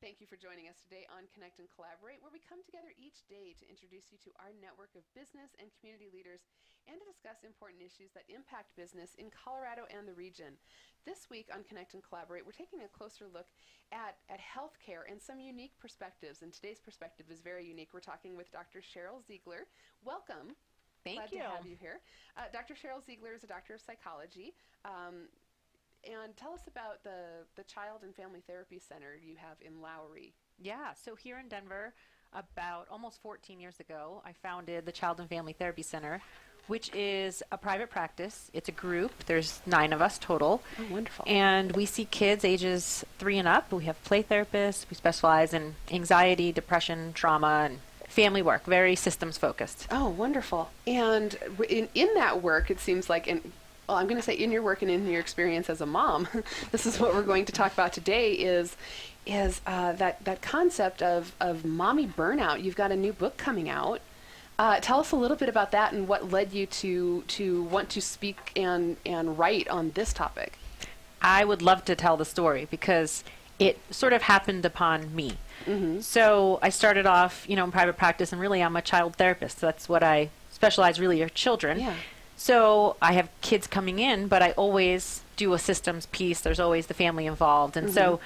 thank you for joining us today on Connect and Collaborate, where we come together each day to introduce you to our network of business and community leaders and to discuss important issues that impact business in Colorado and the region. This week on Connect and Collaborate, we're taking a closer look at healthcare and some unique perspectives, and today's perspective is very unique. We're talking with Dr. Sheryl Ziegler. Welcome. Thank you. Glad to have you here. Dr. Sheryl Ziegler is a doctor of psychology. And tell us about the Child and Family Therapy Center you have in Lowry. Yeah, so here in Denver, about almost 14 years ago, I founded the Child and Family Therapy Center, which is a private practice. It's a group. There's 9 of us total. Oh, wonderful. And we see kids ages 3 and up. We have play therapists. We specialize in anxiety, depression, trauma, and family work, very systems focused. Oh, wonderful. And in that work, it seems like, well, I'm going to say in your work and in your experience as a mom, this is what we're going to talk about today is that concept of mommy burnout. You've got a new book coming out. Tell us a little bit about that and what led you to want to speak and write on this topic. I would love to tell the story because it sort of happened upon me. Mm-hmm. So I started off, in private practice, and really I'm a child therapist. So that's what I specialize, really, are children. Yeah. So I have kids coming in, but I always do a systems piece. There's always the family involved. And so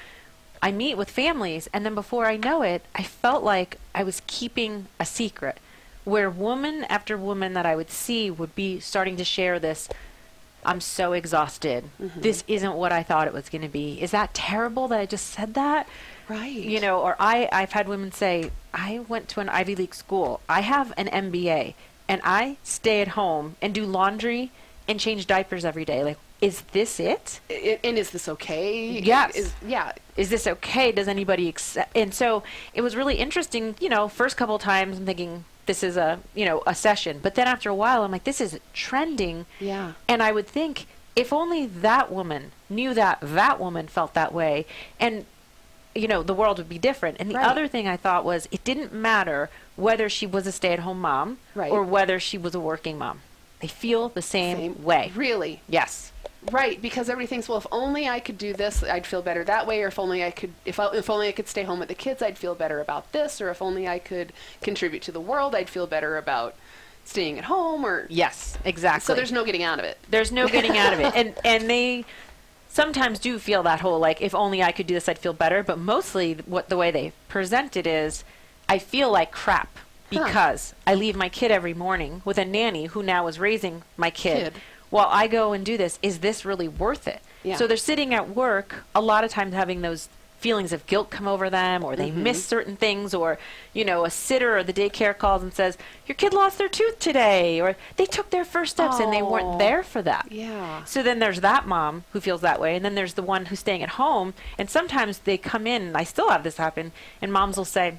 I meet with families, and then before I know it, I felt like I was keeping a secret where woman after woman that I would see would be starting to share this, I'm so exhausted. This isn't what I thought it was going to be. Is that terrible that I just said that? Right. Or I've had women say, I went to an Ivy League school. I have an MBA. And I stay at home and do laundry and change diapers every day. Like, is this it? And is this okay? Yes. Yeah. Is this okay? Does anybody accept? And so it was really interesting, first couple of times I'm thinking this is a session. But then after a while, I'm like, this is trending. Yeah. And I would think if only that woman knew that woman felt that way, and the world would be different. And the other thing I thought was it didn't matter whether she was a stay-at-home mom or whether she was a working mom. They feel the same way. Really? Yes. Right, because everybody thinks, well, if only I could do this, I'd feel better that way, or if only I could stay home with the kids, I'd feel better about this, or if only I could contribute to the world, I'd feel better about staying at home, or... Yes, exactly. So there's no getting out of it. There's no getting out of it. And they sometimes do feel that whole, like, if only I could do this, I'd feel better. But mostly the way they present it is, I feel like crap because I leave my kid every morning with a nanny who now is raising my kid while I go and do this. Is this really worth it? Yeah. So they're sitting at work, a lot of times having those feelings of guilt come over them, or they miss certain things, or a sitter or the daycare calls and says, your kid lost their tooth today, or they took their first steps and they weren't there for that. Yeah. So then there's that mom who feels that way, and then there's the one who's staying at home, and sometimes they come in, and I still have this happen, and moms will say,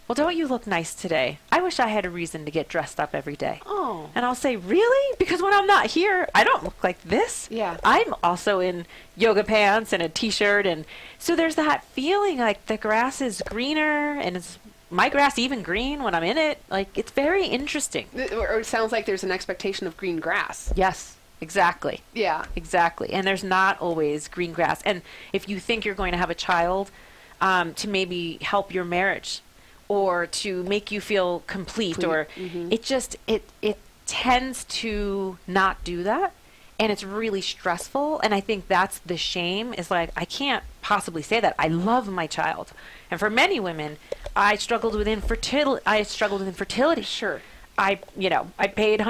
well, don't you look nice today? I wish I had a reason to get dressed up every day. Oh. And I'll say, really? Because when I'm not here, I don't look like this. Yeah. I'm also in yoga pants and a t-shirt. And so there's that feeling like the grass is greener, and is my grass even green when I'm in it? Like, it's very interesting. Or it sounds like there's an expectation of green grass. Yes, exactly. Yeah. Exactly. And there's not always green grass. And if you think you're going to have a child to maybe help your marriage, or to make you feel complete, or it tends to not do that, and it's really stressful. And I think that's the shame, is like, I can't possibly say that. I love my child, and for many women, I struggled with infertility. Sure. I paid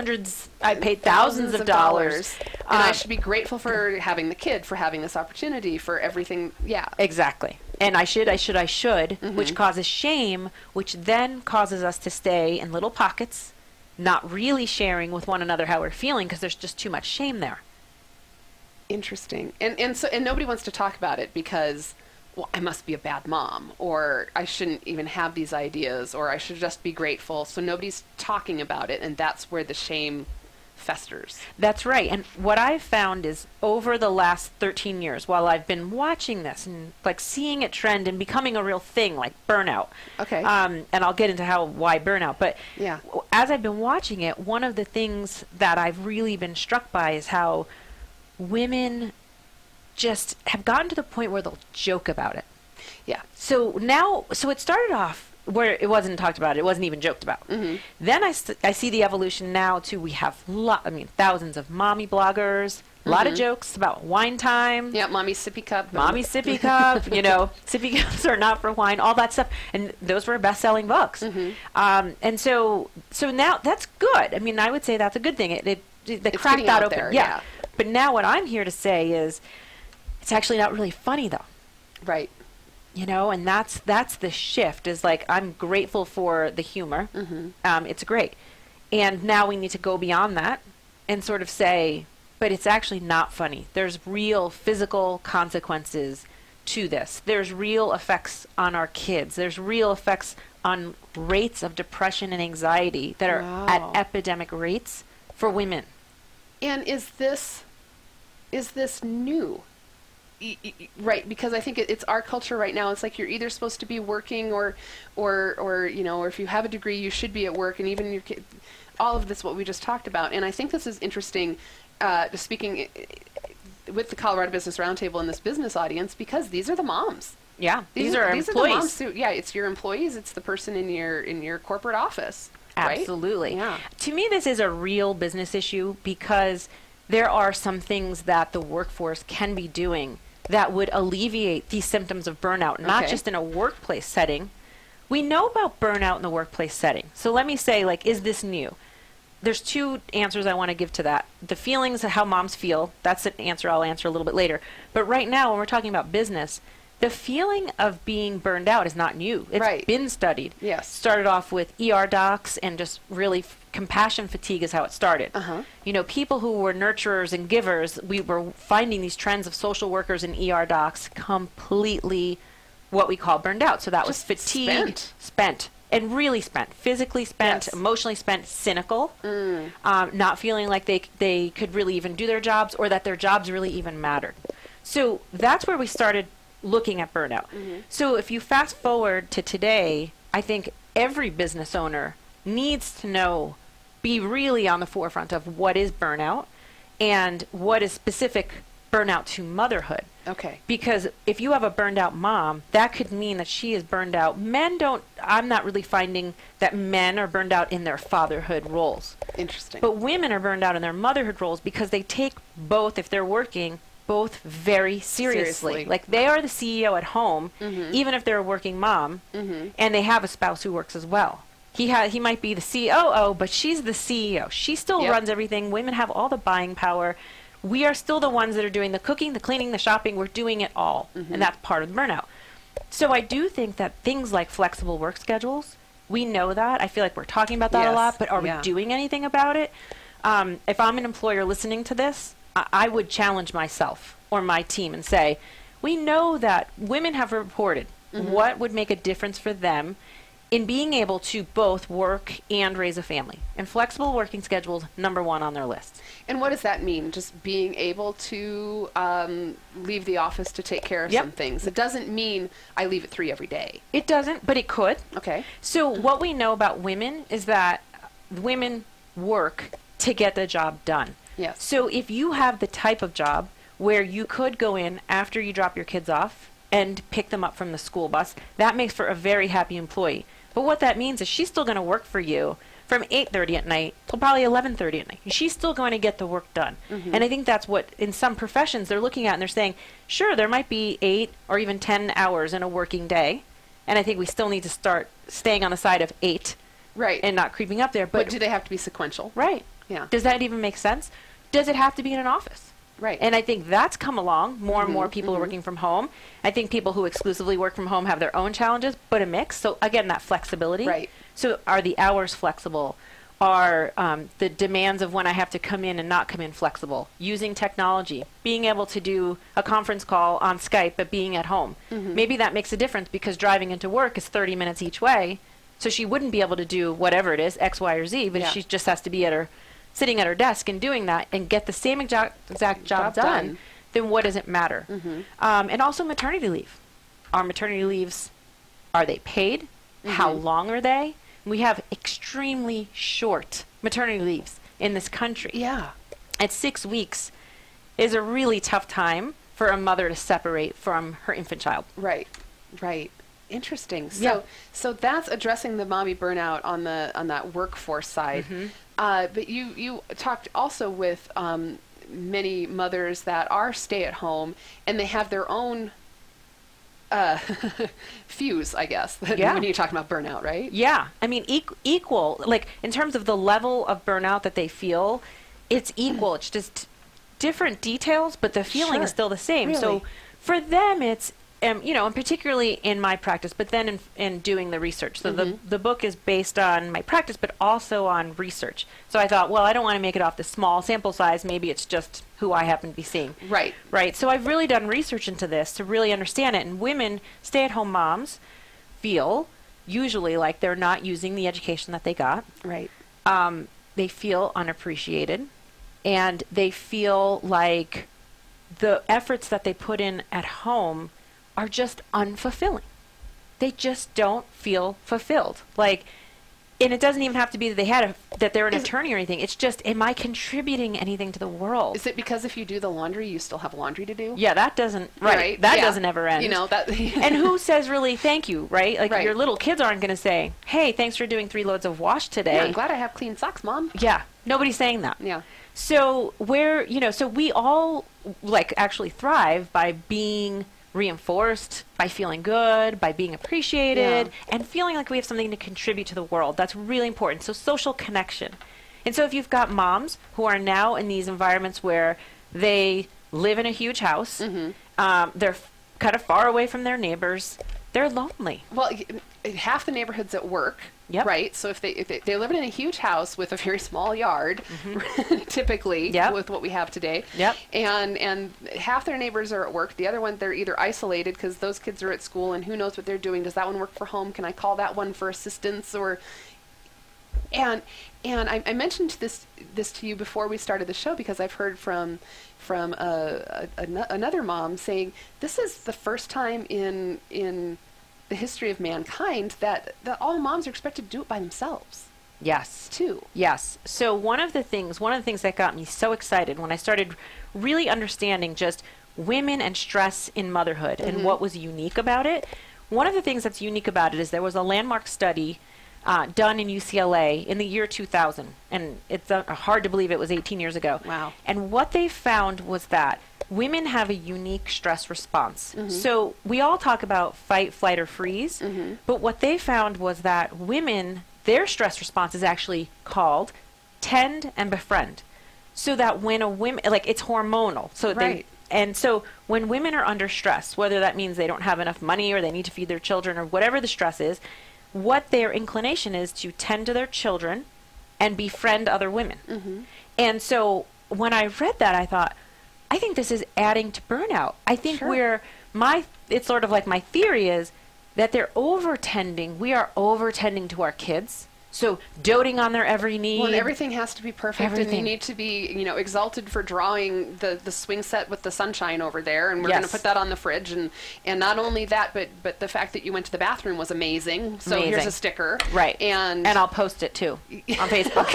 thousands of dollars. And I should be grateful for having the kid, for having this opportunity, for everything. Yeah. Exactly. And I should, which causes shame, which then causes us to stay in little pockets, not really sharing with one another how we're feeling, because there's just too much shame there. Interesting. And nobody wants to talk about it because, well, I must be a bad mom, or I shouldn't even have these ideas, or I should just be grateful. So nobody's talking about it, and that's where the shame festers. That's right. And what I've found is over the last 13 years, while I've been watching this and like seeing it trend and becoming a real thing, like burnout. Okay. And I'll get into why burnout. But yeah, as I've been watching it, one of the things that I've really been struck by is how women just have gotten to the point where they'll joke about it. Yeah. So now, so it started off where it wasn't talked about, it wasn't even joked about. Then I see the evolution now to, we have thousands of mommy bloggers, a lot of jokes about wine time. Yeah, mommy sippy cup. Mommy sippy cup, you know, sippy cups are not for wine, all that stuff. And those were best-selling books. And so now that's good. I mean, I would say that's a good thing. The crack got open. There, yeah. But now what I'm here to say is, it's actually not really funny, though. Right. You know, and that's the shift, is like, I'm grateful for the humor. It's great. And now we need to go beyond that and sort of say, but it's actually not funny. There's real physical consequences to this. There's real effects on our kids. There's real effects on rates of depression and anxiety that are at epidemic rates for women. And is this new? Right, because I think it's our culture right now. It's like you're either supposed to be working or you know, or if you have a degree, you should be at work, and even your kid, all of this, what we just talked about. And I think this is interesting, speaking with the Colorado Business Roundtable and this business audience, because these are the moms. Yeah, these are employees. These are the moms who, yeah, it's your employees. It's the person in your corporate office. Absolutely. Right? Yeah. To me, this is a real business issue, because there are some things that the workforce can be doing that would alleviate these symptoms of burnout, not just in a workplace setting. We know about burnout in the workplace setting. So let me say, like, is this new? There's two answers I want to give to that. The feelings of how moms feel, that's an answer I'll answer a little bit later. But right now, when we're talking about business, the feeling of being burned out is not new. It's been studied. Yes. Started off with ER docs, and just really compassion fatigue is how it started. You know, people who were nurturers and givers, we were finding these trends of social workers and ER docs completely what we call burned out. So that was fatigue, spent, and really spent, physically spent, emotionally spent, cynical, not feeling like they could really even do their jobs, or that their jobs really even mattered. So that's where we started looking at burnout. So if you fast forward to today, I think every business owner needs to know, be really on the forefront of what is burnout and what is specific burnout to motherhood. Okay. Because if you have a burned out mom, that could mean that she is burned out. I'm not really finding that men are burned out in their fatherhood roles. Interesting. But women are burned out in their motherhood roles, because they take both, if they're working, both very seriously. Like, they are the CEO at home, even if they're a working mom, and they have a spouse who works as well. He might be the COO, but she's the CEO. She still runs everything. Women have all the buying power. We are still the ones that are doing the cooking, the cleaning, the shopping. We're doing it all, and that's part of the burnout. So I do think that things like flexible work schedules, we know that. I feel like we're talking about that a lot, but are we doing anything about it? If I'm an employer listening to this, I would challenge myself or my team and say, we know that women have reported what would make a difference for them in being able to both work and raise a family. And flexible working schedules, number one on their list. And what does that mean? Just being able to leave the office to take care of some things. It doesn't mean I leave at 3 every day. It doesn't, but it could. Okay. So what we know about women is that women work to get the job done. Yes. So if you have the type of job where you could go in after you drop your kids off and pick them up from the school bus, that makes for a very happy employee. But what that means is she's still going to work for you from 8:30 at night till probably 11:30 at night. She's still going to get the work done. And I think that's what, in some professions, they're looking at, and they're saying, sure, there might be 8 or even 10 hours in a working day. And I think we still need to start staying on the side of 8. Right. And not creeping up there. But do they have to be sequential? Right. Yeah. Does that even make sense? Does it have to be in an office? Right. And I think that's come along. More and more people are working from home. I think people who exclusively work from home have their own challenges, but a mix. So again, that flexibility. Right. So are the hours flexible? Are the demands of when I have to come in and not come in flexible? Using technology, being able to do a conference call on Skype, but being at home. Maybe that makes a difference, because driving into work is 30 minutes each way. So she wouldn't be able to do whatever it is, X, Y, or Z, but she just has to be sitting at her desk and doing that and get the same exact job done, then what does it matter? And also maternity leave. Our maternity leaves, are they paid? How long are they? We have extremely short maternity leaves in this country. Yeah. At 6 weeks is a really tough time for a mother to separate from her infant child. Right. Right. Interesting. So, Yeah. so that's addressing the mommy burnout on that workforce side. But you talked also with many mothers that are stay at home and they have their own fuse, I guess. Yeah. When you're talking about burnout, right? Yeah. I mean, equal, like in terms of the level of burnout that they feel, it's equal. It's just different details, but the feeling Sure. is still the same. Really? So for them, it's, you know, and particularly in my practice, but then in doing the research. So the book is based on my practice, but also on research. So I thought, well, I don't want to make it off the small sample size. Maybe it's just who I happen to be seeing. Right. Right. So I've really done research into this to really understand it. And women, stay-at-home moms, feel usually like they're not using the education that they got. Right. They feel unappreciated, and they feel like the efforts that they put in at home are just unfulfilling. They just don't feel fulfilled. Like, and it doesn't even have to be that that they're an attorney or anything. It's just, am I contributing anything to the world? Is it because if you do the laundry, you still have laundry to do? Yeah, that doesn't, right. That Yeah. doesn't ever end. You know, that. And who says really thank you, right? Like Right. your little kids aren't going to say, hey, thanks for doing 3 loads of wash today. Yeah, I'm glad I have clean socks, Mom. Yeah, nobody's saying that. Yeah. So so we all like actually thrive by being reinforced, by feeling good, by being appreciated, and feeling like we have something to contribute to the world. That's really important. So social connection. And so if you've got moms who are now in these environments where they live in a huge house, they're kind of far away from their neighbors, they're lonely. Well, half the neighborhood's at work, Yep. right? So if they live in a huge house with a very small yard, typically, Yep. with what we have today, Yep. and half their neighbors are at work. The other one, they're either isolated because those kids are at school, and who knows what they're doing. Does that one work for home? Can I call that one for assistance? And I mentioned this to you before we started the show because I've heard from another mom saying this is the first time in the history of mankind that all moms are expected to do it by themselves. Yes. Too. Yes. So one of the things that got me so excited when I started really understanding just women and stress in motherhood and what was unique about it, one of the things that's unique about it is there was a landmark study done in UCLA in the year 2000. And it's hard to believe it was 18 years ago. Wow. And what they found was that women have a unique stress response. So we all talk about fight, flight, or freeze. But what they found was that women, their stress response is actually called tend and befriend. So that when a woman, like it's hormonal. So Right. and so when women are under stress, whether that means they don't have enough money or they need to feed their children or whatever the stress is, what their inclination is to tend to their children and befriend other women. And so when I read that, I thought, I think this is adding to burnout. I think Sure. it's sort of like my theory is that they're over-tending. We are over-tending to our kids. So doting on their every need. Well, and everything has to be perfect, and you Everything. need to be, exalted for drawing the swing set with the sunshine over there, and we're Yes. going to put that on the fridge. And not only that, but the fact that you went to the bathroom was amazing. So here's Amazing. a sticker, Right. And I'll post it too on Facebook.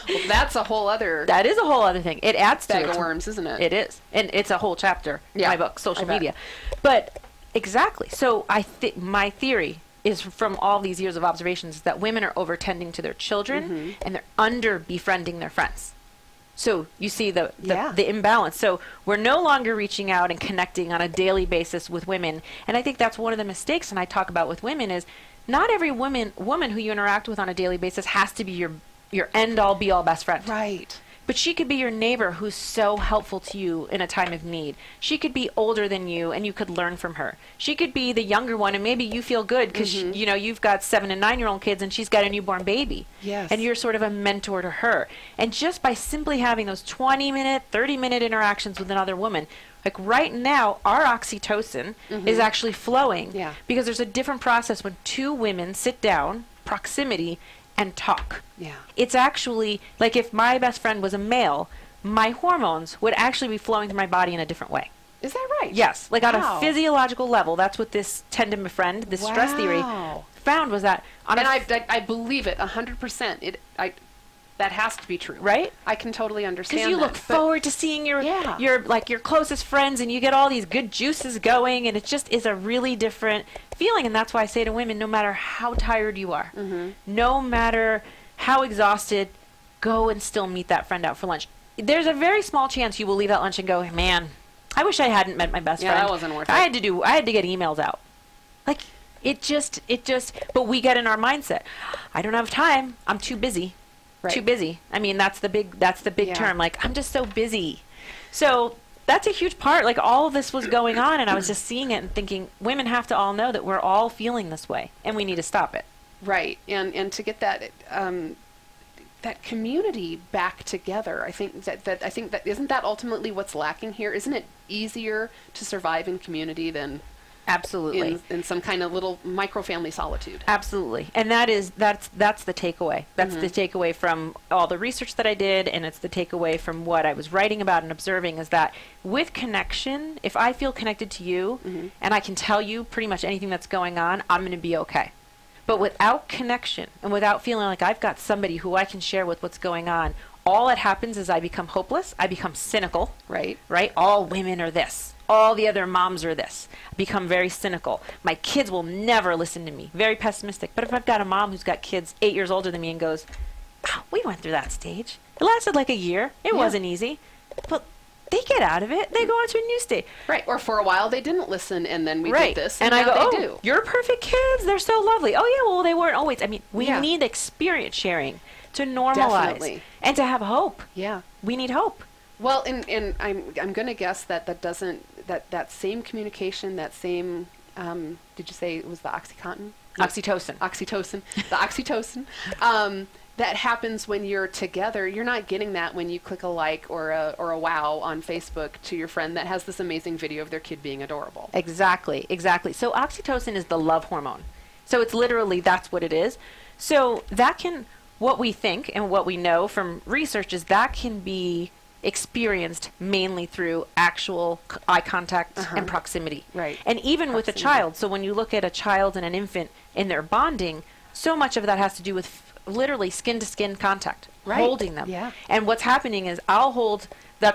well, that's a whole other That is a whole other thing. It adds to bag it. of worms, isn't it? It is. And it's a whole chapter in Yeah, my book, Social I bet. Media. But exactly. So my theory is from all these years of observations that women are over-tending to their children and they're under-befriending their friends. So you see the imbalance. So we're no longer reaching out and connecting on a daily basis with women. And I think that's one of the mistakes, and I talk about with women, is not every woman who you interact with on a daily basis has to be your end-all, be-all best friend. Right. But she could be your neighbor who's so helpful to you in a time of need. She could be older than you and you could learn from her. She could be the younger one and maybe you feel good because you've got 7 and 9-year-old kids and she's got a newborn baby. Yes. And you're sort of a mentor to her. And just by simply having those 20-minute, 30-minute interactions with another woman, like right now, our oxytocin is actually flowing. Yeah. Because there's a different process when 2 women sit down, proximity, and talk. Yeah. It's actually like if my best friend was a male, my hormones would actually be flowing through my body in a different way. Is that right? Yes, like on Wow. a physiological level. That's what this tend and befriend, this stress theory, Wow. found was that on And a I believe it 100%. That has to be true. Right? I can totally understand because you look forward to seeing your closest friends, and you get all these good juices going, and it just is a really different feeling. And that's why I say to women, no matter how tired you are, no matter how exhausted, go and still meet that friend out for lunch. There's a very small chance you will leave that lunch and go, man, I wish I hadn't met my best friend. That wasn't worth it. I had to get emails out. Like, but we get in our mindset, I don't have time, I'm too busy. Right. Too busy. I mean, that's the big term. Like, I'm just so busy. So that's a huge part. Like, all of this was going on, and I was just seeing it and thinking, women have to all know that we're all feeling this way, and we need to stop it. Right. And to get that that community back together, I think that isn't that ultimately what's lacking here? Isn't it easier to survive in community than absolutely in some kind of little micro family solitude? Absolutely. And that's the takeaway. That's the takeaway from all the research that I did, and it's the takeaway from what I was writing about and observing, is that with connection, if I feel connected to you and I can tell you pretty much anything that's going on, I'm going to be okay. But without connection and without feeling like I've got somebody who I can share with what's going on, all that happens is I become hopeless. I become cynical. Right. All women are this. All the other moms are this. I become very cynical. My kids will never listen to me. Very pessimistic. But if I've got a mom who's got kids 8 years older than me and goes, oh, we went through that stage. It lasted like a year. It wasn't easy. But they get out of it. They go on to a new stage. Right. Or for a while they didn't listen, and then we did this, and I now go, they do. You're perfect kids. They're so lovely. Oh, yeah, well, they weren't always. I mean, we need experience sharing to normalize. Definitely. And to have hope. Yeah. We need hope. Well, and I'm going to guess that doesn't, that same communication, that same, did you say it was the Oxycontin? Oxytocin. The oxytocin. That happens when you're together. You're not getting that when you click a like or a wow on Facebook to your friend that has this amazing video of their kid being adorable. Exactly. So oxytocin is the love hormone. So it's literally, that's what it is. So that can, what we think and what we know from research is that can be experienced mainly through actual eye contact and proximity. Right. And even with a child. So when you look at a child and an infant in their bonding, so much of that has to do with literally skin-to-skin contact, holding them. Yeah. And what's happening is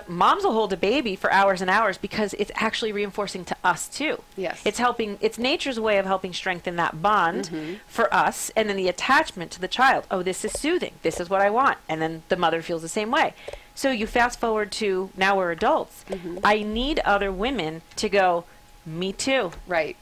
moms will hold a baby for hours and hours because it's actually reinforcing to us too. Yes. It's nature's way of helping strengthen that bond for us, and then the attachment to the child. Oh, this is soothing. This is what I want. And then the mother feels the same way. So you fast forward to now we're adults. I need other women to go, me too. Right.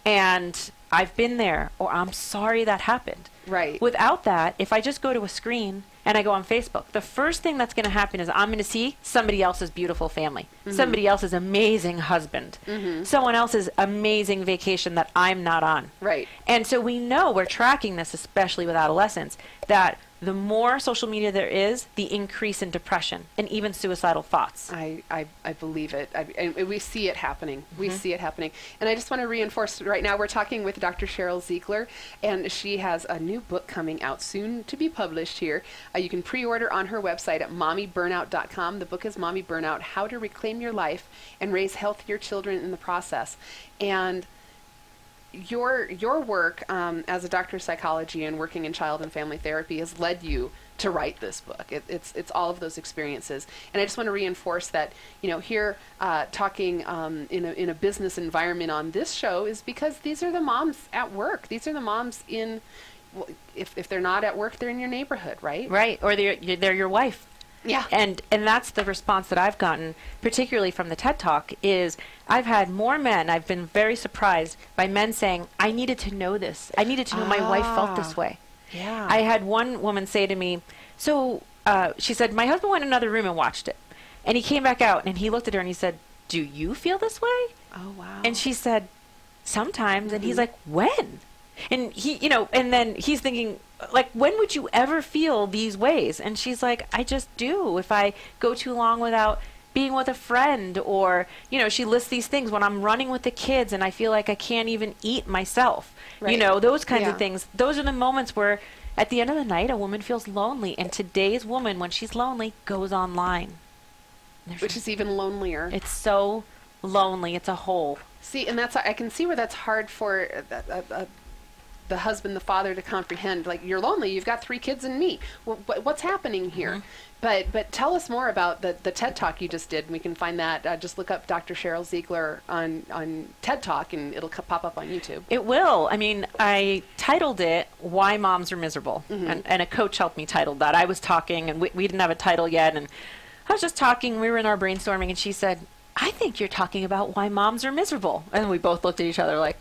And I've been there, or I'm sorry that happened. Right. Without that, if I just go to a screen and I go on Facebook, the first thing that's going to happen is I'm going to see somebody else's beautiful family, somebody else's amazing husband, someone else's amazing vacation that I'm not on. Right. And so we know, we're tracking this, especially with adolescents, that the more social media there is, the increase in depression and even suicidal thoughts. I believe it. And we see it happening. We see it happening. And I just want to reinforce right now, we're talking with Dr. Sheryl Ziegler, and she has a new book coming out soon to be published here. You can pre-order on her website at mommyburnout.com. The book is Mommy Burnout, How to Reclaim Your Life and Raise Healthier Children in the Process. And your work as a doctor of psychology and working in child and family therapy has led you to write this book. It's all of those experiences, and I just want to reinforce that here talking in a business environment on this show is because these are the moms at work. These are the moms in, if they're not at work, they're in your neighborhood, right? Right, or they're your wife. Yeah. And that's the response that I've gotten, particularly from the TED Talk, is I've had more men, I've been very surprised by men saying, I needed to know this. I needed to know my wife felt this way. Yeah. I had one woman say to me, she said, my husband went in another room and watched it. And he came back out and he looked at her and he said, do you feel this way? Oh, wow. And she said, sometimes. And he's like, when? And he, and then he's thinking, like, when would you ever feel these ways? And she's like, I just do. If I go too long without being with a friend, or, she lists these things when I'm running with the kids and I feel like I can't even eat myself. Right. Those kinds of things. Those are the moments where at the end of the night, a woman feels lonely. And today's woman, when she's lonely, goes online. Which is even lonelier. It's so lonely. It's a hole. See, and I can see where that's hard for the husband, the father to comprehend, like, you're lonely, you've got 3 kids and me. What's happening here? But tell us more about the TED Talk you just did. We can find that. Just look up Dr. Sheryl Ziegler on TED Talk, and it'll pop up on YouTube. It will. I mean, I titled it "Why Moms Are Miserable," and a coach helped me title that. I was talking, and we didn't have a title yet, and I was just talking. We were in our brainstorming, and she said, "I think you're talking about why moms are miserable." And we both looked at each other like,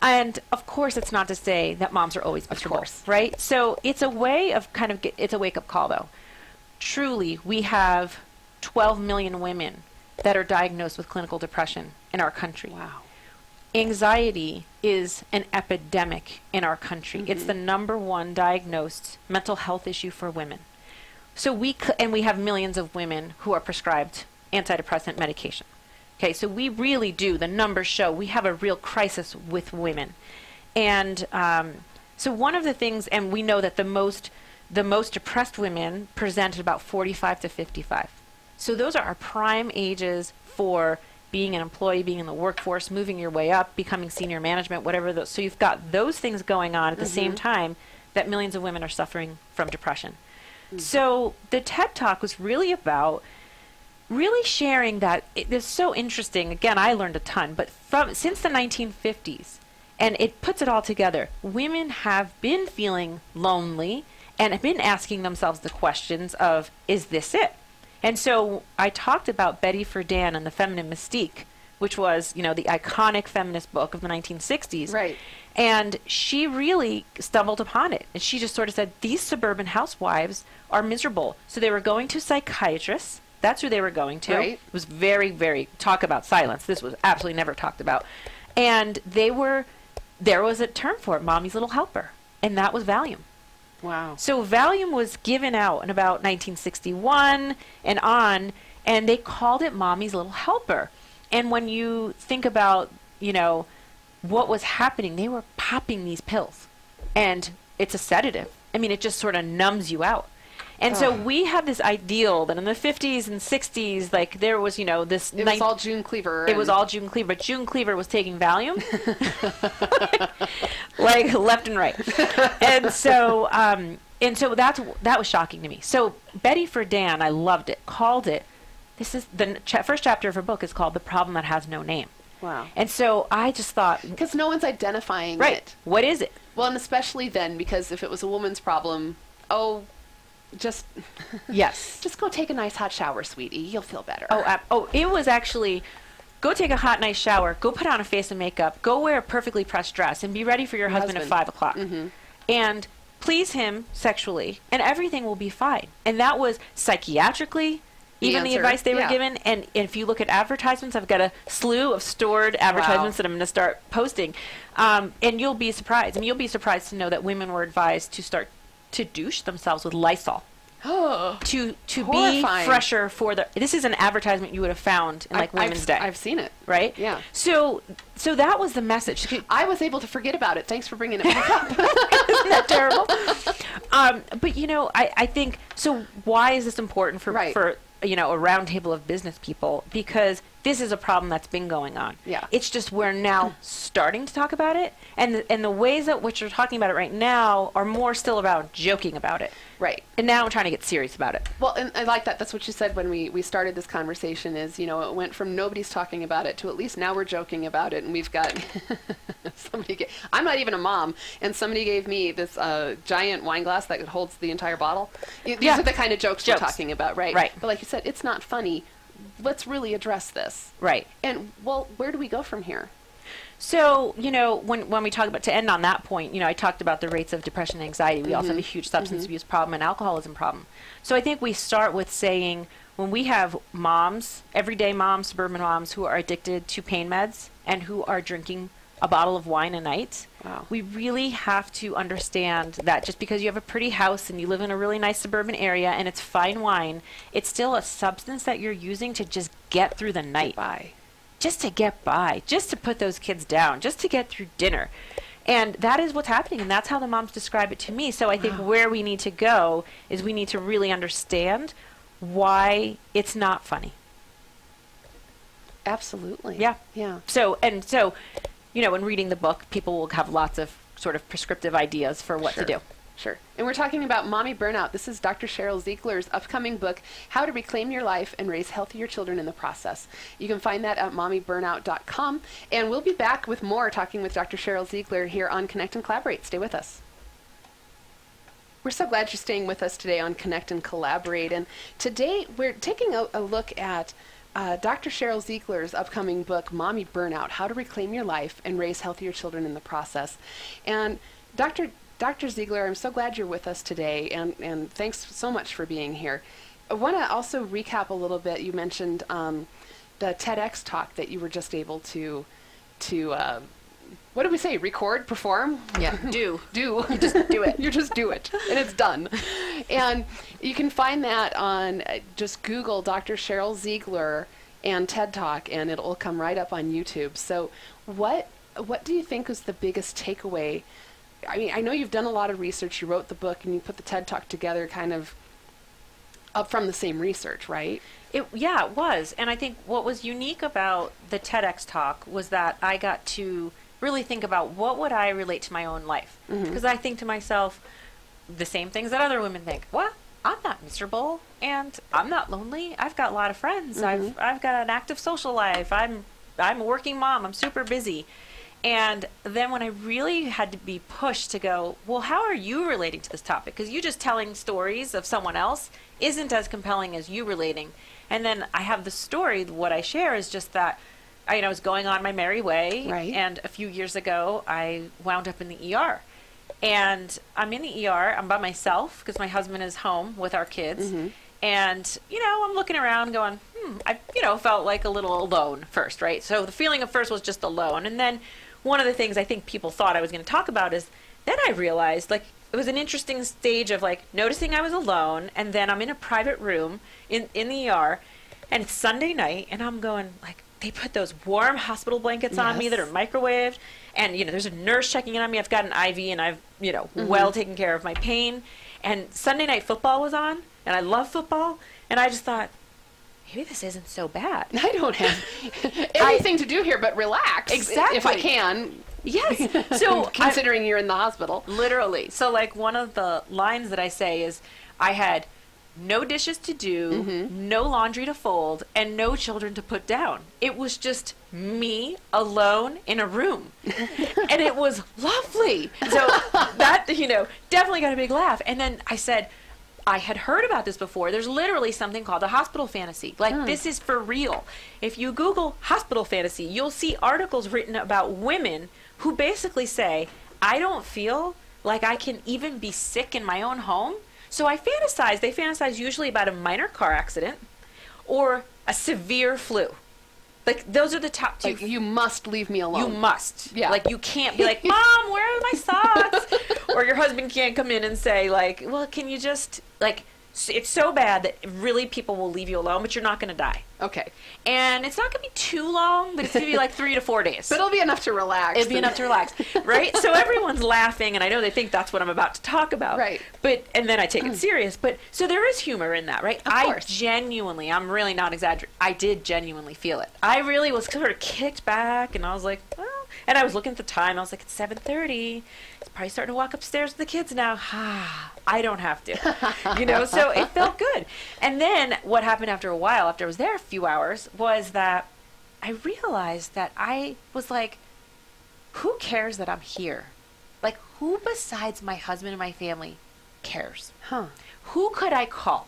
And of course, it's not to say that moms are always miserable, right? So it's a way of it's a wake-up call, though. Truly, we have 12 million women that are diagnosed with clinical depression in our country. Wow. Anxiety is an epidemic in our country. It's the #1 diagnosed mental health issue for women. So we have millions of women who are prescribed antidepressant medication. Okay, so we really do, the numbers show, we have a real crisis with women. And so one of the things, and we know that the most depressed women present at about 45 to 55. So those are our prime ages for being an employee, being in the workforce, moving your way up, becoming senior management, whatever those. So you've got those things going on at the same time that millions of women are suffering from depression. So the TED Talk was really about really sharing that. It's so interesting. Again, I learned a ton, but since the 1950s, and it puts it all together, women have been feeling lonely and have been asking themselves the questions of, is this it? And so I talked about Betty Friedan and the Feminine Mystique, which was, the iconic feminist book of the 1960s. Right. And she really stumbled upon it. And she just sort of said, these suburban housewives are miserable. So they were going to psychiatrists. That's who they were going to. Right. It was very, very, talk about silence. This was absolutely never talked about. And there was a term for it, mommy's little helper. And that was Valium. Wow. So Valium was given out in about 1961 and on, and they called it mommy's little helper. And when you think about, what was happening, they were popping these pills. And it's a sedative. I mean, it just sort of numbs you out. And so we have this ideal that in the 50s and 60s, like there was, this... It was all June Cleaver. It was all June Cleaver, but June Cleaver was taking Valium, like left and right. And so that was shocking to me. So Betty Friedan, I loved it, called it, this is the first chapter of her book is called The Problem That Has No Name. Wow. And so I just thought... Because no one's identifying it. What is it? Well, and especially then, because if it was a woman's problem, just go take a nice hot shower, sweetie. You'll feel better. It was actually, go take a hot, nice shower, go put on a face of makeup, go wear a perfectly pressed dress, and be ready for your husband at 5 o'clock. And please him sexually, and everything will be fine. And that was psychiatrically, even the advice they were given. And if you look at advertisements, I've got a slew of stored advertisements that I'm going to start posting. And you'll be surprised. I mean, you'll be surprised to know that women were advised to start to douche themselves with Lysol. To be fresher for this is an advertisement you would have found in Women's Day. I've seen it. Right? Yeah. So that was the message. I was able to forget about it. Thanks for bringing it back up. Isn't that terrible? But I think, so why is this important for a roundtable of business people? Because this is a problem that's been going on. Yeah. It's just we're now starting to talk about it, and the ways that which you're talking about it right now are more still about joking about it. Right. And now I'm trying to get serious about it. Well, and I like that. That's what you said when we started this conversation is, it went from nobody's talking about it to at least now we're joking about it. And we've got I'm not even a mom, and somebody gave me this giant wine glass that holds the entire bottle. These are the kind of jokes we're talking about, right? Right. But like you said, it's not funny. Let's really address this. Right. And, well, where do we go from here? So, when we talk about, to end on that point, I talked about the rates of depression and anxiety. We also have a huge substance abuse problem and alcoholism problem. So I think we start with saying, when we have moms, everyday moms, suburban moms, who are addicted to pain meds and who are drinking a bottle of wine a night, we really have to understand that just because you have a pretty house and you live in a really nice suburban area and it's fine wine, it's still a substance that you're using to just get through the night. Just to get by, just to put those kids down, just to get through dinner. And that is what's happening, and that's how the moms describe it to me. So I think where we need to go is we need to really understand why it's not funny. Absolutely. Yeah. Yeah. So, in reading the book, people will have lots of sort of prescriptive ideas for what to do. Sure. And we're talking about Mommy Burnout. This is Dr. Sheryl Ziegler's upcoming book, How to Reclaim Your Life and Raise Healthier Children in the Process. You can find that at mommyburnout.com. And we'll be back with more talking with Dr. Sheryl Ziegler here on Connect and Collaborate. Stay with us. We're so glad you're staying with us today on Connect and Collaborate. And today we're taking a look at Dr. Sheryl Ziegler's upcoming book, Mommy Burnout, How to Reclaim Your Life and Raise Healthier Children in the Process. And Dr. Ziegler, I'm so glad you're with us today, and thanks so much for being here. I want to also recap a little bit. You mentioned the TEDx talk that you were just able to what did we say? Record, perform? Yeah, do. Do. You just do it. You just do it, and it's done. And you can find that on, just Google Dr. Sheryl Ziegler and TED Talk, and it'll come right up on YouTube. So what do you think was the biggest takeaway? I mean, I know you've done a lot of research. You wrote the book, and you put the TED Talk together kind of up from the same research, right? It was. And I think what was unique about the TEDx Talk was that I got to really think about what would I relate to my own life. Because I think to myself the same things that other women think. Well, I'm not miserable, and I'm not lonely. I've got a lot of friends. I've got an active social life. I'm a working mom. I'm super busy. And then when I really had to be pushed to go, well, how are you relating to this topic? Because you just telling stories of someone else isn't as compelling as you relating. And then I have the story. What I share is just that I was going on my merry way. Right. And a few years ago, I wound up in the ER. And I'm in the ER. I'm by myself because my husband is home with our kids. And, I'm looking around going, I, felt like a little alone first, right? So the feeling of first was just alone. And then one of the things I think people thought I was going to talk about is then I realized, it was an interesting stage of, noticing I was alone, and then I'm in a private room in the ER, and it's Sunday night, and I'm going, they put those warm hospital blankets on me that are microwaved, and, there's a nurse checking in on me. I've got an IV, and I've, well taken care of my pain. And Sunday Night Football was on, and I love football, and I just thought, maybe this isn't so bad. I don't have anything to do here but relax. Exactly. If I can. Yes. So considering you're in the hospital. Literally. So one of the lines that I say is, I had no dishes to do, no laundry to fold, and no children to put down. It was just me alone in a room. And it was lovely. So that, definitely got a big laugh. And then I said, I had heard about this before. There's literally something called a hospital fantasy. This is for real. If you Google hospital fantasy, you'll see articles written about women who basically say, I don't feel like I can even be sick in my own home. So I fantasize. They fantasize usually about a minor car accident or a severe flu. Those are the top two. You must leave me alone. You must. Yeah. You can't be like, Mom, where are my socks? Or your husband can't come in and say, well, can you just, it's so bad that really people will leave you alone, but you're not going to die. Okay. And it's not going to be too long, but it's going to be 3 to 4 days. But it'll be enough to relax. It'll be enough to relax, right? So everyone's laughing, and I know they think that's what I'm about to talk about. Right. And then I take it serious. But so there is humor in that, right? Of course. I'm really not exaggerating. I did genuinely feel it. I really was sort of kicked back, and I was like, well, and I was looking at the time. I was like, it's 7:30. It's probably starting to walk upstairs with the kids now. I don't have to, so it felt good. And then what happened after a while, after I was there a few hours, was that I realized that I was like, who cares that I'm here? Who besides my husband and my family cares? Who could I call?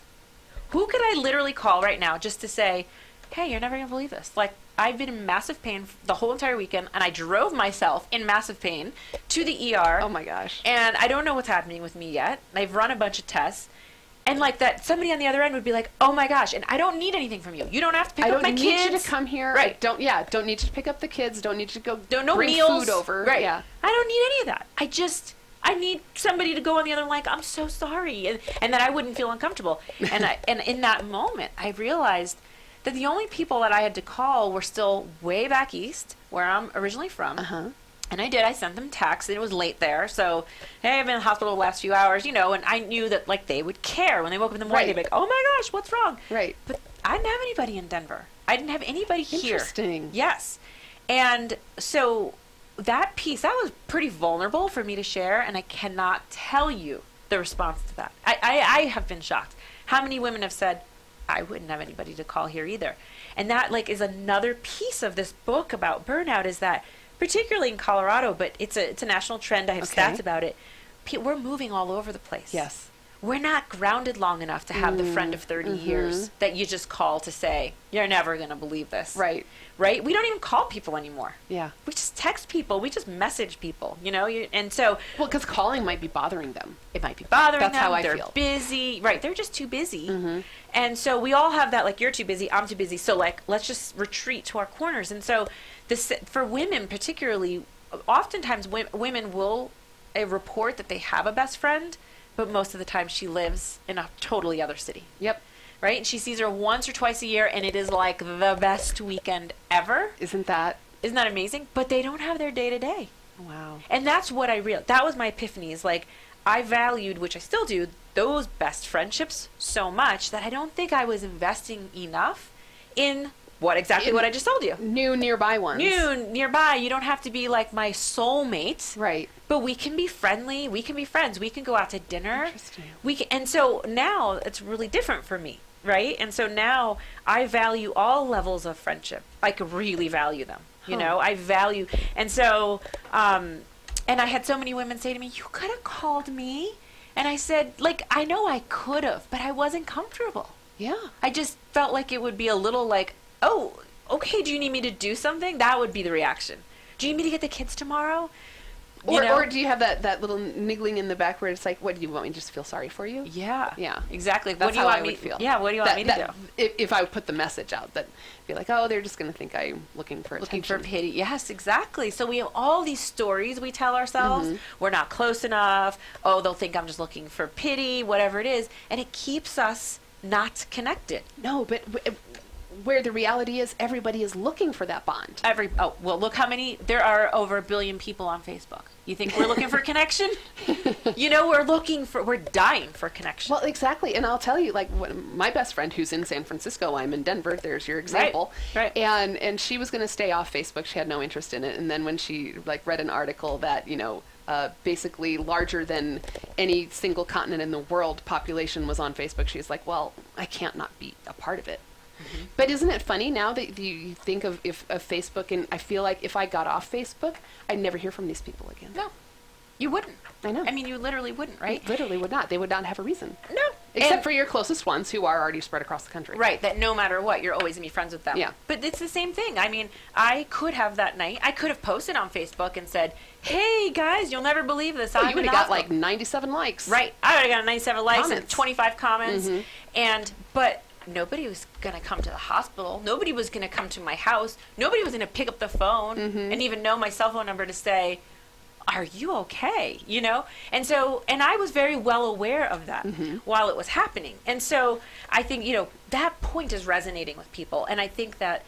Who could I literally call right now just to say, hey, you're never going to believe this. I've been in massive pain the whole entire weekend, and I drove myself in massive pain to the ER. Oh, my gosh. And I don't know what's happening with me yet. I've run a bunch of tests. And that somebody on the other end would be like, oh, my gosh, and I don't need anything from you. You don't have to pick up my kids. I don't need you to come here. Right. Don't need you to pick up the kids. Don't need you to go no bring meals. food over. Right. Yeah. I don't need any of that. I need somebody to go on the other end I'm so sorry. And then I wouldn't feel uncomfortable. And in that moment, I realized that the only people that I had to call were still way back east, where I'm originally from. And I did. I sent them texts, and it was late there. So, hey, I've been in the hospital the last few hours, and I knew that, they would care. When they woke up in the morning, they'd be like, oh, my gosh, what's wrong? Right. But I didn't have anybody in Denver. I didn't have anybody here. Interesting. Yes. And so that piece, that was pretty vulnerable for me to share, and I cannot tell you the response to that. I have been shocked. How many women have said, I wouldn't have anybody to call here either. And that like is another piece of this book about burnout, is that particularly in Colorado, but it's a national trend. I have stats about it. We're moving all over the place. Yes. We're not grounded long enough to have the friend of 30 years that you just call to say, you're never going to believe this. Right. Right? We don't even call people anymore. Yeah. We just text people. We just message people, you know? And so... Well, because calling might be bothering them. It might be bothering them. That's how I They're feel. busy. Right. They're just too busy. And so we all have that, like, you're too busy, I'm too busy. So, like, let's just retreat to our corners. And so this, for women particularly, oftentimes women will report that they have a best friend, but most of the time she lives in a totally other city. Yep. Right? And she sees her once or twice a year, and it is like the best weekend ever. Isn't that amazing? But they don't have their day-to-day. Wow. And that's what I realized. That was my epiphany, is like, I valued, which I still do, those best friendships so much that I don't think I was investing enough in what I just told you. New nearby ones. Nearby. You don't have to be like my soulmate. Right. But we can be friendly. We can be friends. We can go out to dinner. Interesting. And so now it's really different for me, right? And so now I value all levels of friendship. I could really value them. You know, I value. And so, and I had so many women say to me, you could have called me. And I said, like, I know I could have, but I wasn't comfortable. Yeah. I just felt like it would be a little like, oh, okay, do you need me to do something? That would be the reaction. Do you need me to get the kids tomorrow? Or do you have that little niggling in the back where it's like, what, do you want me to just feel sorry for you? Yeah. Yeah. Exactly. That's what do you how want I me would feel. Yeah, what do you want me to do? If I would put the message out, that be like, oh, they're just going to think I'm looking for attention. Looking for pity. Yes, exactly. So we have all these stories we tell ourselves. We're not close enough. Oh, they'll think I'm just looking for pity, whatever it is. And it keeps us not connected. No, but where the reality is, everybody is looking for that bond. Well, look how many, there are over 1 billion people on Facebook. You think we're looking for connection? You know, we're dying for connection. Well, exactly. And I'll tell you, like, my best friend who's in San Francisco, I'm in Denver, there's your example. Right. And she was going to stay off Facebook. She had no interest in it. And then when she, like, read an article that, you know, basically larger than any single continent in the world population was on Facebook, she's like, well, I can't not be a part of it. But isn't it funny now that you think of Facebook, and I feel like if I got off Facebook, I'd never hear from these people again. No, you wouldn't. I know. I mean, you literally wouldn't, right? You literally would not. They would not have a reason. No. Except for your closest ones who are already spread across the country. Right, that no matter what, you're always going to be friends with them. Yeah. But it's the same thing. I mean, I could have that night, I could have posted on Facebook and said, hey, guys, you'll never believe this. You would have got like 97 likes. Right. I would have got 97 likes Comments. and 25 comments. But nobody was going to come to the hospital. Nobody was going to come to my house. Nobody was going to pick up the phone and even know my cell phone number to say, are you okay? You know? And so, and I was very well aware of that while it was happening. And so I think, you know, that point is resonating with people. And I think that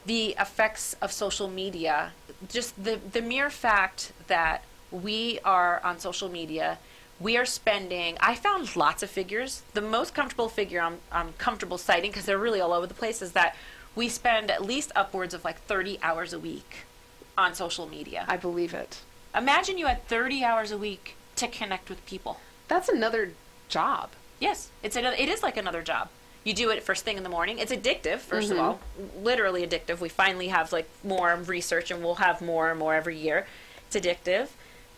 the effects of social media, just the mere fact that we are on social media, we are spending, I found lots of figures. The most comfortable figure I'm comfortable citing, because they're really all over the place, is that we spend at least upwards of like 30 hours a week on social media. I believe it. Imagine you had 30 hours a week to connect with people. That's another job. Yes, it is like another job. You do it first thing in the morning. It's addictive, first of all, literally addictive. We finally have like more research, and we'll have more and more every year. It's addictive.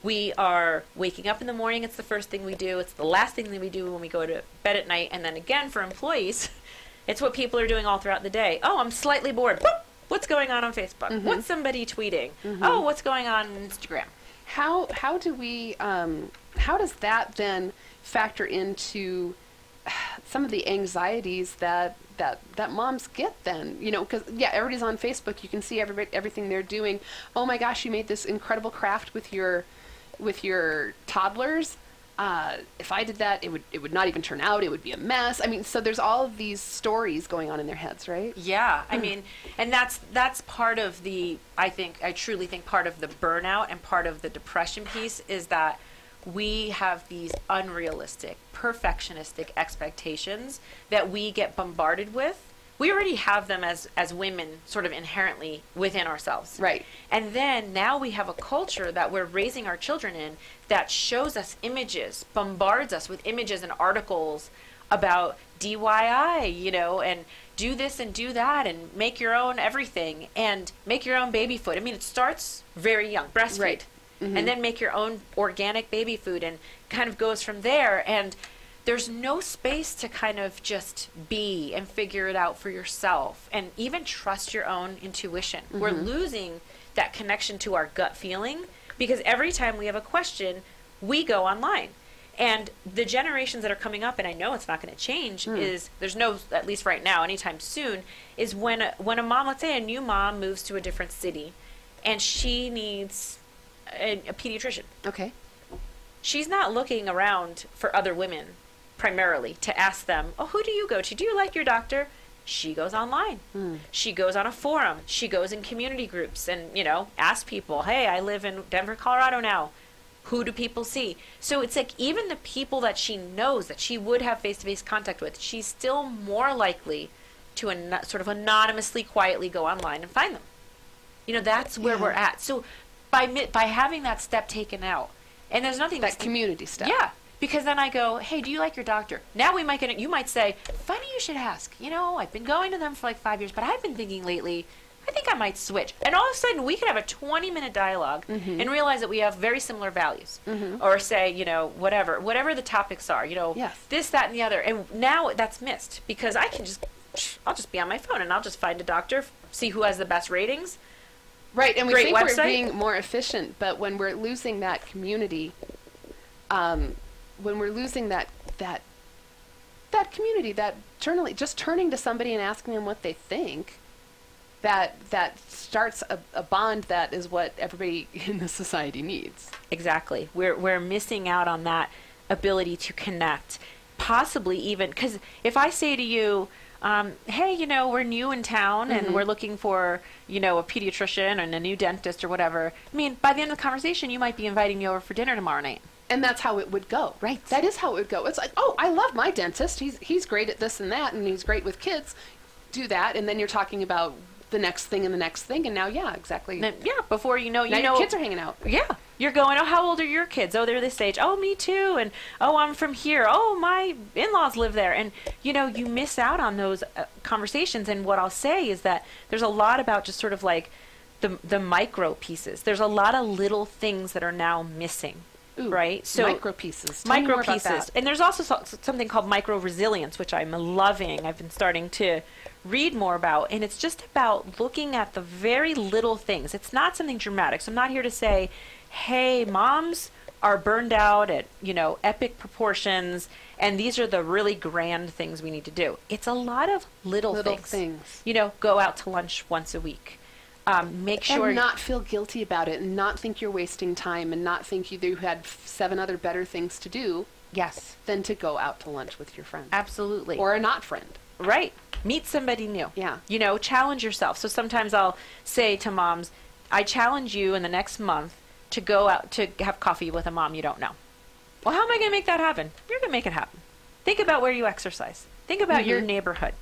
We are waking up in the morning. It's the first thing we do. It's the last thing that we do when we go to bed at night. And then again, for employees, it's what people are doing all throughout the day. Oh, I'm slightly bored. Boop! What's going on Facebook? What's somebody tweeting? Oh, what's going on Instagram? How do we, how does that then factor into some of the anxieties that moms get then? You know, because, yeah, everybody's on Facebook. You can see everything they're doing. Oh, my gosh, you made this incredible craft with your toddlers. If I did that, it would not even turn out. It would be a mess. I mean, so there's all of these stories going on in their heads, right? Yeah, I mean, and that's part of the, I truly think part of the burnout and part of the depression piece is that we have these unrealistic, perfectionistic expectations that we get bombarded with we already have them as women sort of inherently within ourselves. Right. And then now we have a culture that we're raising our children in that shows us images, bombards us with images and articles about DIY, you know, and do this and do that and make your own everything and make your own baby food. I mean, it starts very young, breastfeed. Right. And then make your own organic baby food and kind of goes from there. And there's no space to kind of just be and figure it out for yourself and even trust your own intuition. We're losing that connection to our gut feeling because every time we have a question, we go online. And the generations that are coming up, and I know it's not going to change, is there's no, at least right now, anytime soon, is when a mom, let's say a new mom moves to a different city and she needs a pediatrician. Okay. She's not looking around for other women primarily to ask them, oh, who do you go to? Do you like your doctor? She goes online. She goes on a forum. She goes in community groups and, you know, asks people, hey, I live in Denver, Colorado now. Who do people see? So it's like even the people that she knows that she would have face-to-face contact with, she's still more likely to sort of anonymously, quietly go online and find them. You know, that's where we're at. So by having that step taken out, and there's nothing that community step. Yeah, because then I go, hey, do you like your doctor? Now you might say, funny you should ask. You know, I've been going to them for like 5 years, but I've been thinking lately, I think I might switch. And all of a sudden, we could have a 20-minute dialogue and realize that we have very similar values. Or say, you know, whatever the topics are, you know, this, that, and the other. And now that's missed because I'll just be on my phone and I'll just find a doctor, see who has the best ratings. Right, and we Great think website. we're being more efficient, but when we're losing that community, when we're losing that community, that just turning to somebody and asking them what they think, that starts a bond that is what everybody in the society needs. Exactly. We're missing out on that ability to connect, possibly even, because if I say to you, hey, you know, we're new in town and we're looking for, you know, a pediatrician and a new dentist or whatever. I mean, by the end of the conversation, you might be inviting me over for dinner tomorrow night. And that's how it would go. Right. That is how it would go. It's like, oh, I love my dentist. He's great at this and that, and he's great with kids. Do that, and then you're talking about the next thing and the next thing, and now, yeah, exactly. Yeah, before you know, your kids are hanging out. Yeah. You're going, oh, how old are your kids? Oh, they're this age. Oh, me too. And, oh, I'm from here. Oh, my in-laws live there. And, you know, you miss out on those conversations. And what I'll say is that there's a lot about just sort of like the micro pieces. There's a lot of little things that are now missing. Ooh, right? So micro pieces. Micro pieces. And there's also something called micro resilience, which I'm loving. I've been starting to read more about, and it's just about looking at the very little things. It's not something dramatic. So I'm not here to say, hey, moms are burned out at, you know, epic proportions, and these are the really grand things we need to do. It's a lot of little things. You know, go out to lunch once a week. Make sure and not feel guilty about it, and not think you're wasting time, and not think you had 7 other better things to do. Yes. Than to go out to lunch with your friend. Absolutely. Or a not friend. Right. Meet somebody new. Yeah. You know, challenge yourself. So sometimes I'll say to moms, I challenge you in the next month to go out to have coffee with a mom you don't know. Well, how am I going to make that happen? You're going to make it happen. Think about where you exercise. Think about your neighborhood.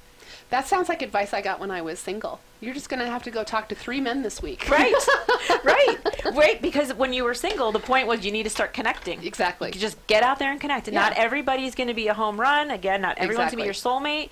That sounds like advice I got when I was single. You're just going to have to go talk to 3 men this week. Right. Right. Because when you were single, the point was you need to start connecting. Exactly. You just get out there and connect. And not everybody's going to be a home run. Again, not everyone's going to be your soulmate.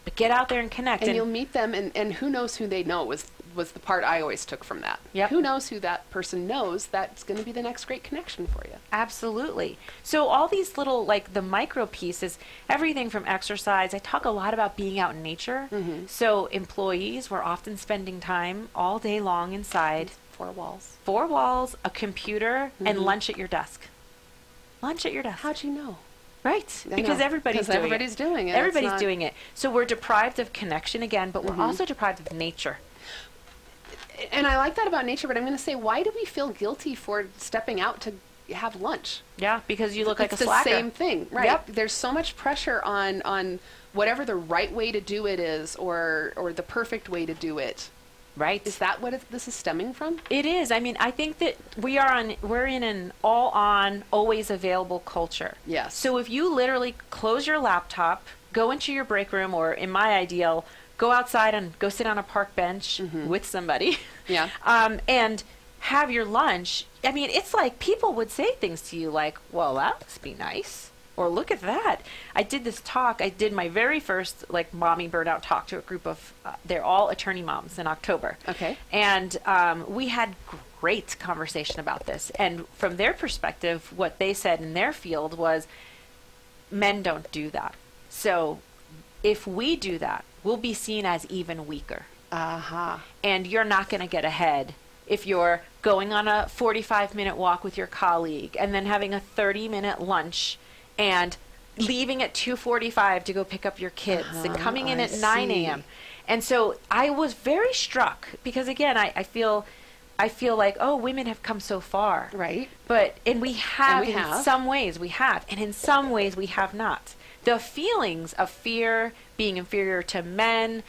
But get out there and connect. And you'll meet them, and who knows who they know was the part I always took from that. Yep. Who knows who that person knows that's going to be the next great connection for you. Absolutely. So all these little, like the micro pieces, everything from exercise. I talk a lot about being out in nature. So employees were often spending time all day long inside. 4 walls. 4 walls, a computer, and lunch at your desk. Lunch at your desk. How'd you know? Right, because everybody's doing it. Everybody's doing it. So we're deprived of connection again, but we're also deprived of nature. And I like that about nature, but I'm going to say, why do we feel guilty for stepping out to have lunch? Yeah, because you look like a slacker. It's the same thing, right? Yep. There's so much pressure on whatever the right way to do it is, or the perfect way to do it. Right. Is that what this is stemming from? It is. I mean, I think that we're in an all-on, always available culture. Yes. So if you literally close your laptop, go into your break room, or in my ideal, go outside and go sit on a park bench with somebody. Yeah. And have your lunch. I mean, it's like people would say things to you like, well, that must be nice. Or look at that. I did this talk. I did my very first like mommy burnout talk to a group of, they're all attorney moms in October. Okay. And we had great conversation about this. And from their perspective, what they said in their field was, men don't do that. So if we do that, we'll be seen as even weaker. And you're not going to get ahead if you're going on a 45-minute walk with your colleague and then having a 30-minute lunch and leaving at 2:45 to go pick up your kids and coming in at 9 a.m. And so I was very struck because, again, I feel like, oh, women have come so far. Right. But, and we have. In some ways we have, and in some ways we have not. The feelings of fear, being inferior to men,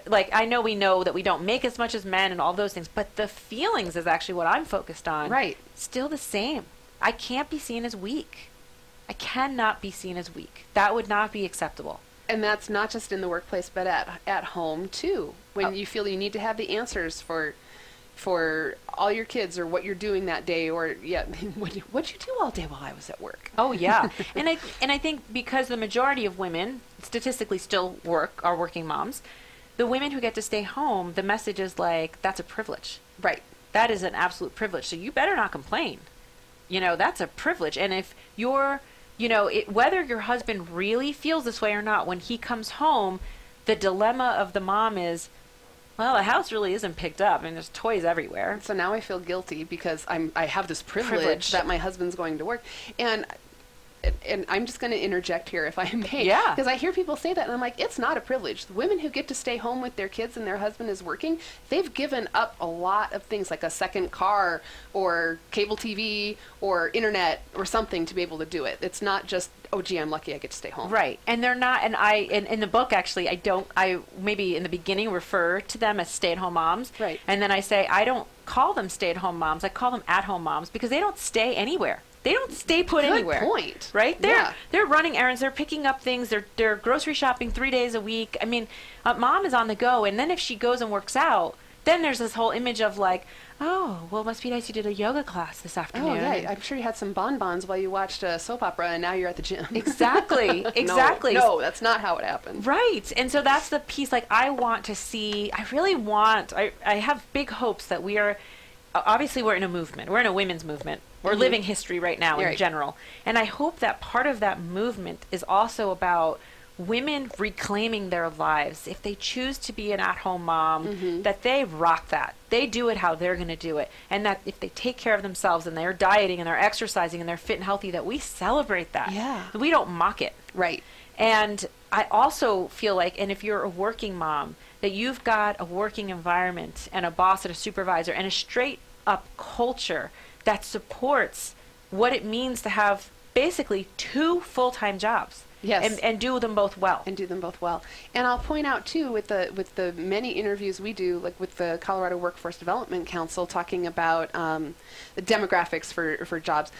like, I know that we don't make as much as men and all those things, but the feelings is actually what I'm focused on. Right. Still the same. I can't be seen as weak. I cannot be seen as weak. That would not be acceptable. And that's not just in the workplace, but at home too. When you feel you need to have the answers for all your kids or what you're doing that day, or what'd you do all day while I was at work? Oh yeah. and I think because the majority of women statistically still are working moms, the women who get to stay home, the message is like, that's a privilege. Right. That is an absolute privilege. So you better not complain. That's a privilege. And if you're, whether your husband really feels this way or not, when he comes home, the dilemma of the mom is, well, the house really isn't picked up and there's toys everywhere. So now I feel guilty because I have this privilege that my husband's going to work. And I'm just going to interject here if I may. Yeah. Because I hear people say that and I'm like, it's not a privilege. The women who get to stay home with their kids and their husband is working, they've given up a lot of things like a second car or cable TV or internet or something to be able to do it. It's not just, oh, gee, I'm lucky I get to stay home. Right. And they're not, and in the book, actually, I maybe in the beginning refer to them as stay-at-home moms. Right. And then I say, I don't call them stay-at-home moms. I call them at-home moms because they don't stay anywhere. They don't stay put anywhere. Good point. Right? They're running errands. They're picking up things. They're grocery shopping 3 days a week. I mean, mom is on the go. And then if she goes and works out, then there's this whole image of like, oh, well, it must be nice you did a yoga class this afternoon. Oh, yeah. I'm sure you had some bonbons while you watched a soap opera and now you're at the gym. Exactly. Exactly. No, that's not how it happened. Right. And so that's the piece, like, I have big hopes that we are, obviously we're in a movement. We're in a women's movement. We're living history right now in general. And I hope that part of that movement is also about women reclaiming their lives. If they choose to be an at-home mom, that they rock that. They do it how they're going to do it. And that if they take care of themselves and they're dieting and they're exercising and they're fit and healthy, that we celebrate that. Yeah. We don't mock it. Right. And I also feel like, and if you're a working mom, that you've got a working environment and a boss and a supervisor and a straight up culture that supports what it means to have basically 2 full-time jobs. Yes. And do them both well. And I'll point out too, with the many interviews we do, like with the Colorado Workforce Development Council, talking about the demographics for jobs.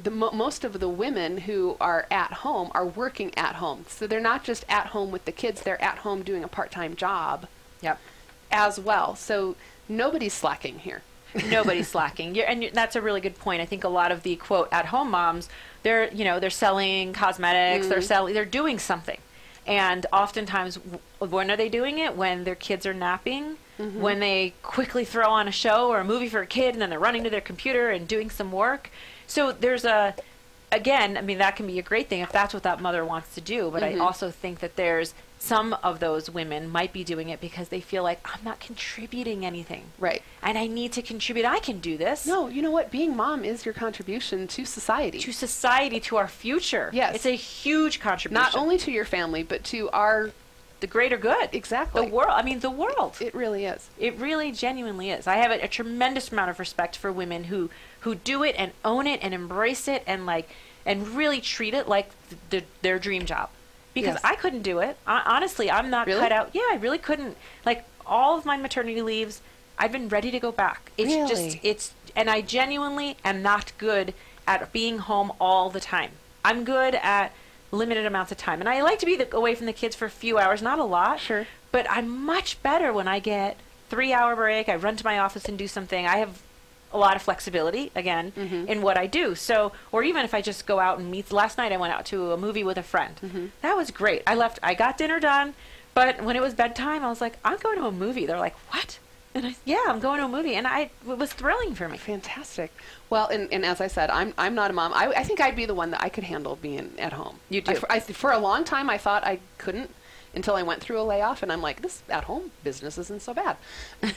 Most of the women who are at home are working at home, so they're not just at home with the kids; they're at home doing a part-time job. Yep. As well, so nobody's slacking here. Nobody's slacking. That's a really good point. I think a lot of the quote at-home moms, they're selling cosmetics, they're doing something. And oftentimes, when are they doing it? When their kids are napping, when they quickly throw on a show or a movie for a kid, and then they're running to their computer and doing some work. So there's again, I mean, that can be a great thing if that's what that mother wants to do. But I also think that there's some of those women might be doing it because they feel like, I'm not contributing anything. Right. And I need to contribute. I can do this. No, you know what? Being mom is your contribution to society. To society, to our future. Yes. It's a huge contribution. Not only to your family, but to the greater good. Exactly. The world. I mean, the world. It really is. It really genuinely is. I have a tremendous amount of respect for women who do it and own it and embrace it and really treat it like their dream job. Because I couldn't do it. Honestly, I'm not cut out. Yeah, I really couldn't. Like, all of my maternity leaves, I've been ready to go back. It's and I genuinely am not good at being home all the time. I'm good at limited amounts of time. And I like to be away from the kids for a few hours, not a lot. Sure. But I'm much better when I get 3-hour break. I run to my office and do something. I have a lot of flexibility, again, in what I do. So, or even if I just go out and meet. Last night I went out to a movie with a friend. That was great. I got dinner done, but when it was bedtime, I was like, I'm going to a movie. They're like, what? And I said, yeah, I'm going to a movie. And it was thrilling for me. Fantastic. Well, and as I said, I'm not a mom. I think I'd be the one that I could handle being at home. You do. For a long time, I thought I couldn't, until I went through a layoff, and I'm like, this at-home business isn't so bad.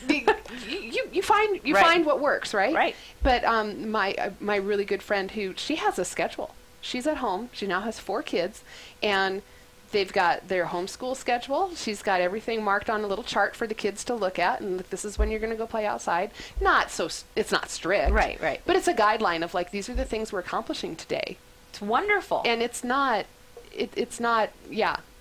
you find what works, right? Right. But my really good friend, she has a schedule. She's at home. She now has 4 kids, and they've got their homeschool schedule. She's got everything marked on a little chart for the kids to look at, and this is when you're going to go play outside. It's not strict. Right. But it's a guideline of like, these are the things we're accomplishing today. It's wonderful. And it's not,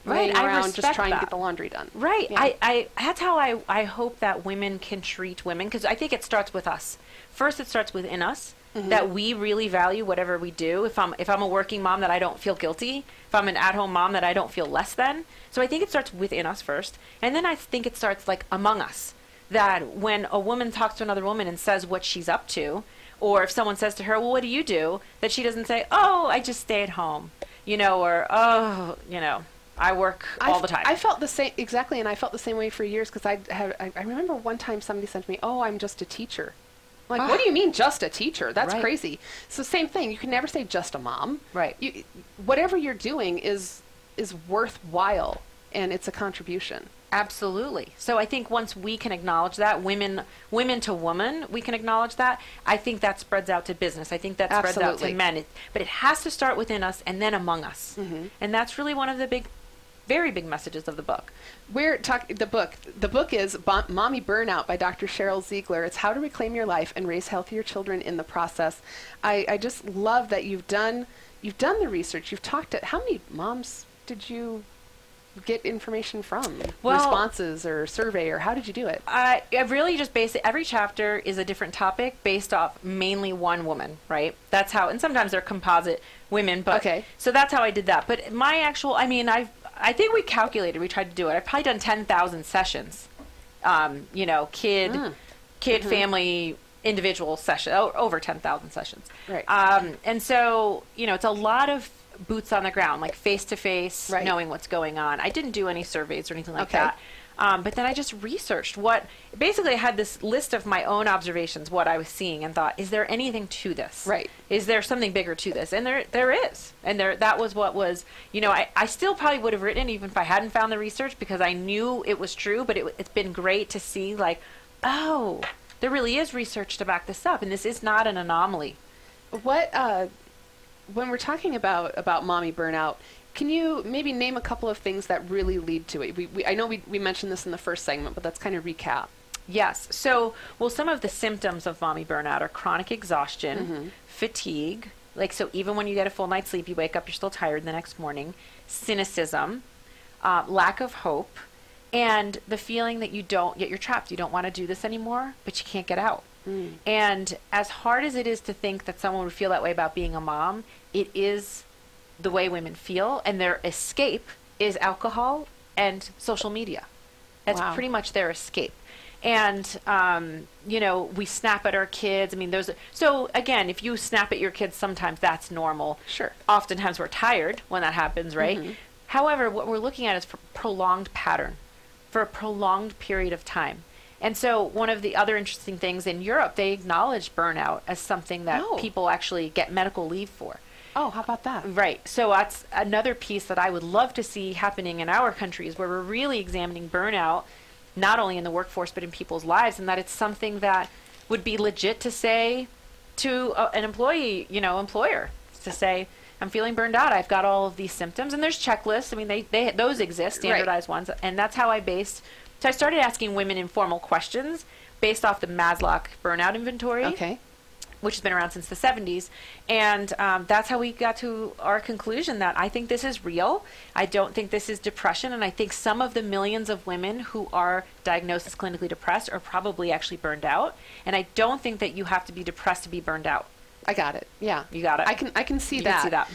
Right, laying I around respect just trying that. to get the laundry done. Right. Yeah. That's how I hope that women can treat women, because I think it starts with us. First, it starts within us, that we really value whatever we do. If I'm a working mom, that I don't feel guilty. If I'm an at-home mom, that I don't feel less than. So I think it starts within us first. And then I think it starts like among us, that when a woman talks to another woman and says what she's up to, or if someone says to her, well, what do you do? That she doesn't say, oh, I just stay at home, or, oh, I work all the time. I felt the same, exactly, and I felt the same way for years, because I remember one time somebody said to me, oh, I'm just a teacher. I'm like, what do you mean just a teacher? That's crazy. So same thing. You can never say just a mom. Right. Whatever you're doing is worthwhile, and it's a contribution. Absolutely. So I think once we can acknowledge that, women to woman, we can acknowledge that, I think that spreads out to business. I think that spreads out to men. But it has to start within us and then among us. And that's really one of the very big messages of the book. We're talking the book. The book is Mommy Burnout by Dr. Sheryl Ziegler. It's how to reclaim your life and raise healthier children in the process. I just love that you've done the research. You've talked to, how many moms did you get information from? Responses or survey, or how did you do it? I really just every chapter is a different topic based off mainly one woman, right? That's how, and sometimes they're composite women, but okay. So that's how I did that. But my actual, I think we tried to do it. I've probably done 10,000 sessions, kid, family, individual session, over 10,000 sessions. Right. And so, it's a lot of boots on the ground, like face-to-face, knowing what's going on. I didn't do any surveys or anything like that. But then I just researched basically I had this list of my own observations, what I was seeing, and thought, is there anything to this? Right. Is there something bigger to this? And there is. And that was what was, I still probably would have written even if I hadn't found the research, because I knew it was true, but it's been great to see like, oh, there really is research to back this up, and this is not an anomaly. When we're talking about mommy burnout, can you maybe name a couple of things that really lead to it? I know we mentioned this in the first segment, but let's kind of recap. Yes. So, some of the symptoms of mommy burnout are chronic exhaustion, fatigue, so even when you get a full night's sleep, you wake up, you're still tired the next morning, cynicism, lack of hope, and the feeling that you're trapped. You don't want to do this anymore, but you can't get out. And as hard as it is to think that someone would feel that way about being a mom, it is the way women feel, and their escape is alcohol and social media. That's pretty much their escape. And, we snap at our kids. So again, if you snap at your kids, sometimes that's normal. Sure. Oftentimes we're tired when that happens, right? However, what we're looking at is for prolonged pattern, for a prolonged period of time. And so one of the other interesting things in Europe, they acknowledge burnout as something that people actually get medical leave for. Oh, how about that? Right. So that's another piece that I would love to see happening in our countries, where we're really examining burnout, not only in the workforce, but in people's lives, and that it's something that would be legit to say to an employer, to say, I'm feeling burned out. I've got all of these symptoms, and there's checklists. They those exist, standardized ones, and that's how So I started asking women informal questions based off the Maslow burnout inventory, which has been around since the 70s. And that's how we got to our conclusion that I think this is real. I don't think this is depression. And I think some of the millions of women who are diagnosed as clinically depressed are probably actually burned out. And I don't think that you have to be depressed to be burned out. I got it. Yeah. You got it. I can see you that. Can see that.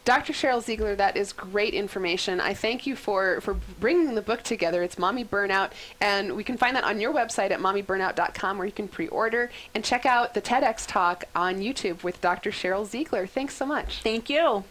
Dr. Sheryl Ziegler, that is great information. I thank you for bringing the book together. It's Mommy Burnout, and we can find that on your website at mommyburnout.com, where you can pre-order, and check out the TEDx Talk on YouTube with Dr. Sheryl Ziegler. Thanks so much. Thank you.